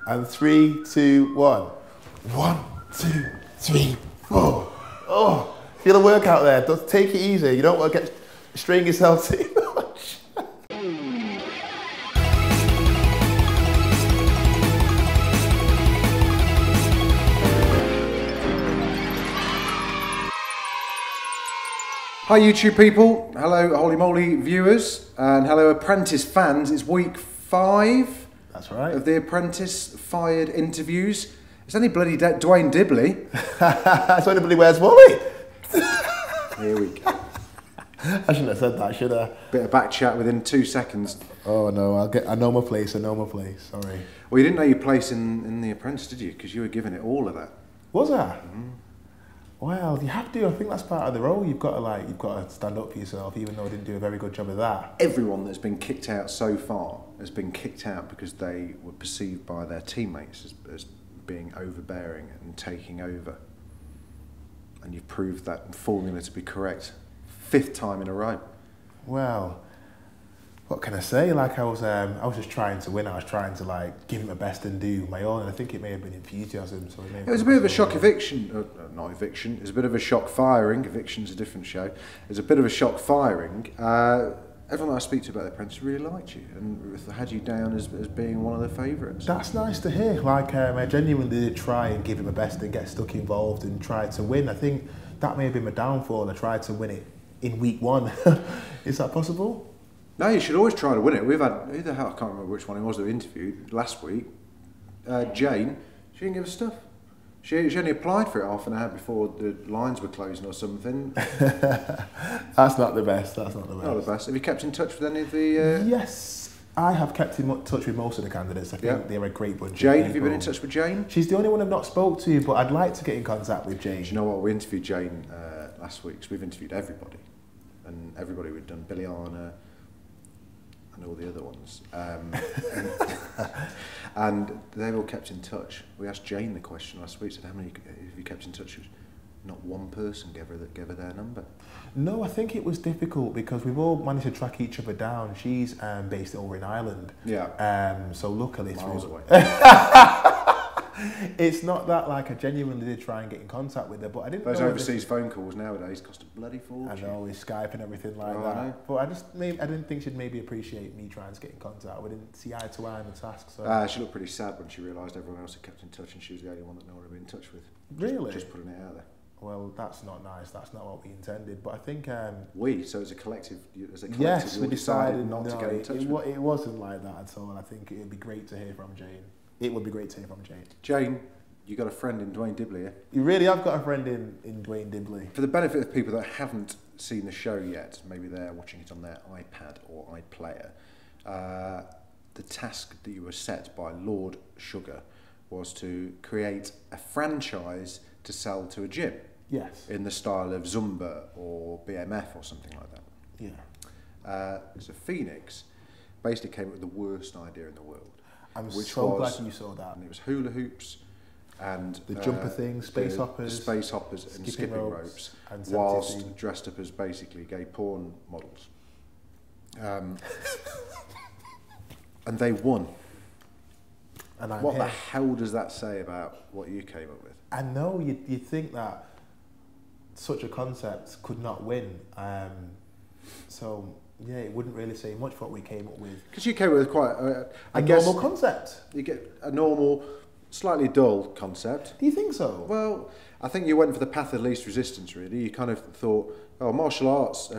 And 3, 2, 1. 1, 2, 3, 4. Oh, feel a workout there. Just take it easy. You don't want to strain yourself too much. Hi YouTube people, hello Holy Moly viewers, and hello Apprentice fans. It's week 5. That's right. Of the Apprentice fired interviews. It's only bloody Duane Dibley. It's only bloody where's Moly? Here we go. I shouldn't have said that, should I? Bit of back chat within 2 seconds. Oh no, I know my place, sorry. Well, you didn't know your place in the Apprentice, did you? Because you were giving it all of that. Was I? Mm. Well, you have to. I think that's part of the role. You've got to stand up for yourself, even though I didn't do a very good job of that. Everyone that's been kicked out so far has been kicked out because they were perceived by their teammates as being overbearing and taking over. And you've proved that formula to be correct 5th time in a row. Well, what can I say? Like I was just trying to win. I was trying to give it my best and do my own. And I think it may have been enthusiasm. So it was a bit of a shock eviction, not eviction. It was a bit of a shock firing. Eviction's a different show. It was a bit of a shock firing. Everyone I speak to about the Apprentice really liked you and had you down as being one of their favourites. That's nice to hear. I genuinely did try and give it my best and get stuck involved and try to win. I think that may have been my downfall. I tried to win it in week 1. Is that possible? No, you should always try to win it. We've had, who the hell, I can't remember which one it was that we interviewed last week. Jane, she didn't give us stuff. She only applied for it half an hour before the lines were closing or something. That's not the best, Not the best. Have you kept in touch with any of the... Yes, I have kept in touch with most of the candidates. I think they're a great bunch. Jane, have you been in touch with Jane? She's the only one I've not spoke to, but I'd like to get in contact with Jane. Do you know what? We interviewed Jane last week, so we've interviewed everybody. And everybody we've done, Billiana, and all the other ones. And they've all kept in touch. We asked Jane the question last week, said, how many have you kept in touch with? Not one person gave her their number. No, I think it was difficult because we've all managed to track each other down. She's based over in Ireland. Yeah. So luckily... Miles away. It's not that I genuinely did try and get in contact with her, but I didn't know... Those overseas phone calls nowadays cost a bloody fortune. I know, with Skype and everything like that. I know. But I didn't think she'd maybe appreciate me trying to get in contact. We didn't see eye to eye on the task. So. She looked pretty sad when she realised everyone else had kept in touch and she was the only one that no one had been in touch with. Really? Just putting it out there. Well, that's not nice. That's not what we intended. But I think... so as a collective, yes, we decided not to get in touch with. It wasn't like that at all. I think it would be great to hear from Jane. It would be great to hear from Jane. Jane, you got a friend in Duane Dibley, yeah? You really have got a friend in Duane Dibley. For the benefit of people that haven't seen the show yet, maybe they're watching it on their iPad or iPlayer, the task that you were set by Lord Sugar was to create a franchise to sell to a gym. Yes. In the style of Zumba or BMF or something like that. Yeah. So Phoenix basically came up with the worst idea in the world. I'm so glad you saw that. And it was hula hoops and the jumper thing, space hoppers, the space hoppers and skipping ropes whilst dressed up as basically gay porn models. And they won. And what the hell does that say about what you came up with? I know you'd think that such a concept could not win. So yeah, it wouldn't really say much for what we came up with. Because you came up with quite a normal concept. You get a normal, slightly dull concept. Do you think so? Well, I think you went for the path of least resistance, really. You kind of thought, oh, martial arts,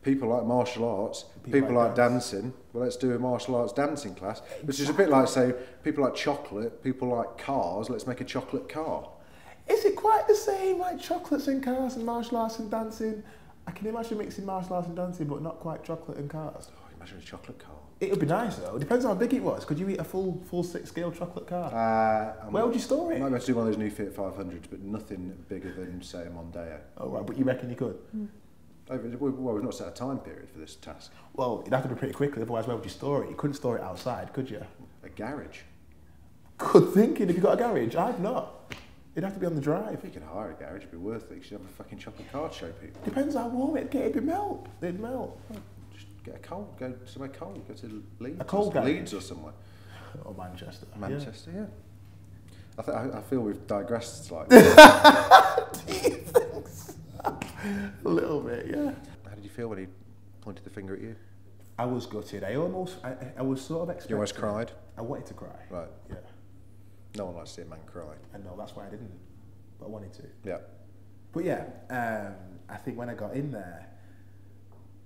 people like martial arts, people like dancing. Well, let's do a martial arts dancing class, which is a bit like, say, people like chocolate, people like cars, let's make a chocolate car. Is it quite the same, like chocolates and cars and martial arts and dancing? I can imagine mixing martial arts and dancing, but not quite chocolate and cars. Oh, imagine a chocolate car. It would be nice though. It depends on how big it was. Could you eat a full 6-scale chocolate car? Where would you store it? I might be able to do one of those new Fiat 500s, but nothing bigger than, say, a Mondeo. Oh right, but you reckon you could? Well, we've not set a time period for this task. Well, it'd have to be pretty quickly, otherwise where would you store it? You couldn't store it outside, could you? A garage. Good thinking. Have you got a garage? I've not. It'd have to be on the drive. If you could hire a garage, it'd be worth it. You should have a fucking chocolate car to show people. Depends how warm it'd get. It'd melt. It'd melt. Just get a cold. Go somewhere cold. Go to Leeds. A cold garage. Leeds or somewhere. Or Manchester. Manchester, yeah. I feel we've digressed slightly. Do you think so? A little bit, yeah. How did you feel when he pointed the finger at you? I was gutted. I was sort of expecting... You almost cried? I wanted to cry. Right. Yeah. No one likes to see a man cry. And no, that's why I didn't. But I wanted to. Yeah. But yeah, I think when I got in there,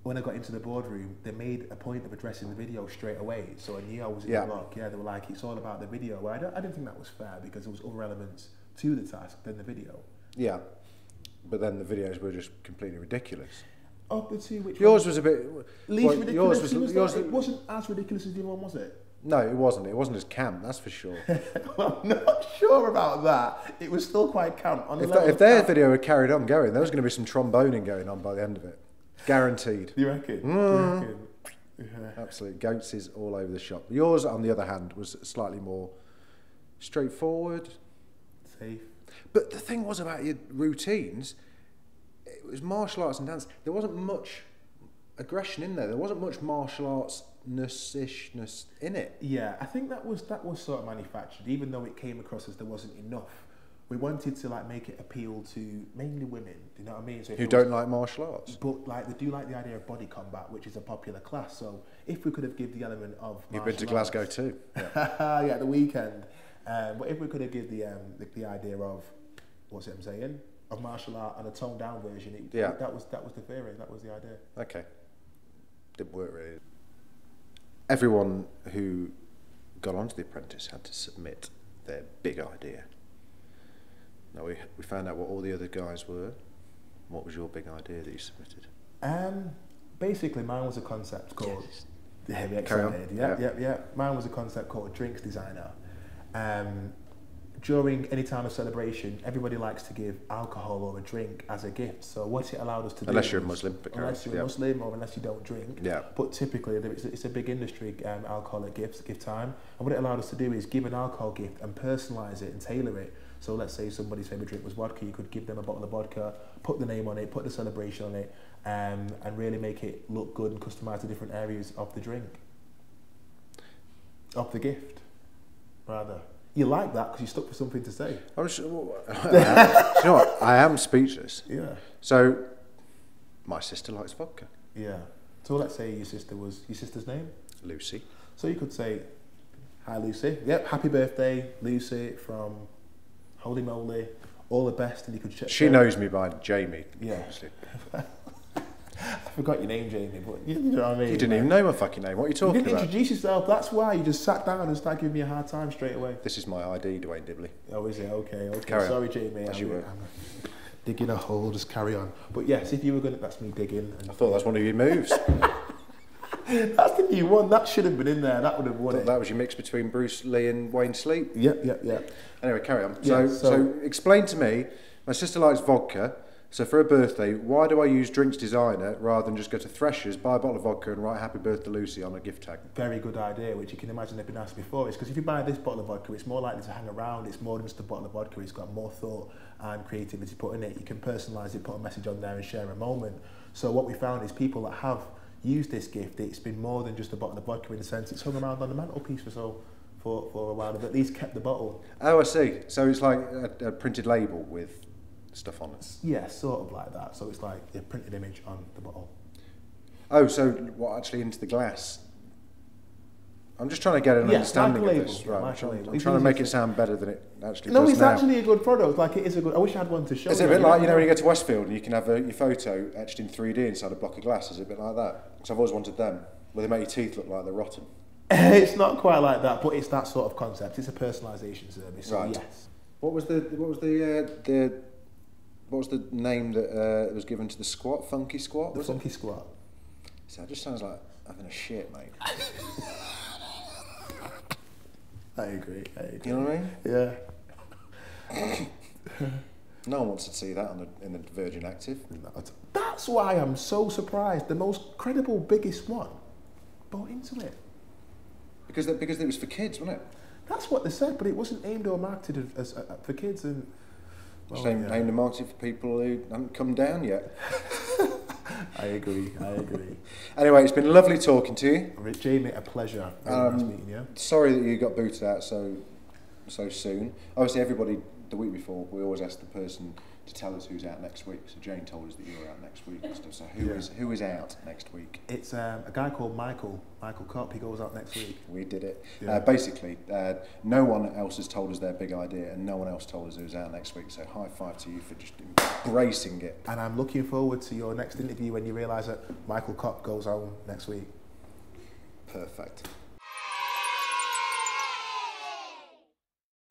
when I got into the boardroom, they made a point of addressing the video straight away. So I knew I was in the block. Yeah, they were like, it's all about the video. Well, I didn't think that was fair because there was other elements to the task than the video. Yeah. But then the videos were just completely ridiculous. Of the two, which yours was a bit... least ridiculous. Yours it wasn't as ridiculous as the other one, was it? No, it wasn't. It wasn't as camp, that's for sure. Well, I'm not sure about that. It was still quite camp. If their video had carried on going, there was going to be some tromboning going on by the end of it. Guaranteed. You reckon? Do you reckon? Yeah. Absolutely. Goats is all over the shop. Yours, on the other hand, was slightly more straightforward. Safe. But the thing was about your routines, it was martial arts and dance. There wasn't much aggression in there. There wasn't much martial arts-ishness in it. Yeah, I think that was sort of manufactured, even though it came across as there wasn't enough. We wanted to like make it appeal to mainly women, do you know what I mean? So who don't like martial arts. But like they do like the idea of body combat, which is a popular class. So if we could have given the element of You've been to Glasgow too. Yeah, yeah, the weekend. But if we could have given the idea of, what's it I'm saying? Of martial art and a toned down version, that was the theory, that was the idea. Okay. Didn't work really. Everyone who got onto The Apprentice had to submit their big idea. Now we found out what all the other guys were. What was your big idea that you submitted? Basically mine was a concept called... Yeah, we Carry on. Yeah. Mine was a concept called Drinks Designer. During any time of celebration, everybody likes to give alcohol or a drink as a gift. So what it allowed us to do... Unless you're a Muslim. Unless you're a Muslim or unless you don't drink. Yeah. But typically, it's a big industry, alcoholic gifts, gift time. And what it allowed us to do is give an alcohol gift and personalise it and tailor it. So let's say somebody's favourite drink was vodka, you could give them a bottle of vodka, put the name on it, put the celebration on it, and really make it look good and customise the different areas of the drink. Of the gift, rather. You like that because you stuck for something to say. I'm sure, you know what? I am speechless. Yeah. So, my sister likes vodka. Yeah. So let's say your sister's name? Lucy. So you could say, hi Lucy. Yep, happy birthday, Lucy from Holy Moly. All the best, and you could check. She knows me by Jamie. Yeah. Obviously. I forgot your name, Jamie, but you know what I mean. You didn't even know my fucking name. What are you talking about? You didn't introduce yourself. That's why you just sat down and started giving me a hard time straight away. This is my ID, Duane Dibley. Oh, is it? Okay. Carry Sorry, on. Jamie. As you were. I'm digging a hole. Just carry on. But yes, if you were gonna, that's me digging. I thought that's one of your moves. That's the new one. That should have been in there. That would have won it. That was your mix between Bruce Lee and Wayne Sleep. Yep. Anyway, carry on. Yeah, so explain to me. My sister likes vodka. So for her birthday, why do I use Drinks Designer rather than just go to Threshers, buy a bottle of vodka and write Happy Birthday Lucy on a gift tag? Very good idea, which you can imagine they've been asked before. It's because if you buy this bottle of vodka, it's more likely to hang around. It's more than just a bottle of vodka. It's got more thought and creativity put in it. You can personalise it, put a message on there and share a moment. So what we found is people that have used this gift, it's been more than just a bottle of vodka in the sense it's hung around on the mantelpiece for a while. They've at least kept the bottle. Oh, I see. So it's like a printed label with stuff on it. Yeah, sort of like that. So it's like a printed image on the bottle. Oh, so what actually into the glass? I'm just trying to get an understanding of this. Right. I'm trying to make it sound better than it actually does. No, it's actually a good product. Like it is a good. I wish I had one to show. Is it a bit like, you know, when you go to Westfield and you can have your photo etched in 3D inside a block of glass? Is it a bit like that? Because I've always wanted them, where they make your teeth look like they're rotten. It's not quite like that, but it's that sort of concept. It's a personalisation service. So right. Yes. What was the name that was given to the squat? Funky Squat? The Funky Squat. So it just sounds like having a shit, mate. I agree. You know what I mean? Yeah. No one wants to see that in the Virgin Active. That's why I'm so surprised. The most credible, biggest one bought into it. Because it was for kids, wasn't it? That's what they said, but it wasn't aimed or marketed as for kids and. Aimed and marketed for people who haven't come down yet. I agree. Anyway, it's been lovely talking to you. Jamie, a pleasure. Really nice meeting you. Sorry that you got booted out so soon. Obviously, everybody, the week before, we always ask the person to tell us who's out next week. So Jane told us that you were out next week and stuff. So who is out next week? It's a guy called Michael Kopp. He goes out next week. We did it. Yeah. Basically, no one else has told us their big idea, and no one else told us who's out next week. So high five to you for just embracing it. And I'm looking forward to your next interview when you realise that Michael Kopp goes home next week. Perfect.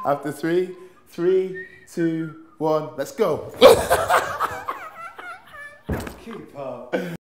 After 3, 2, 1, let's go. Keep up.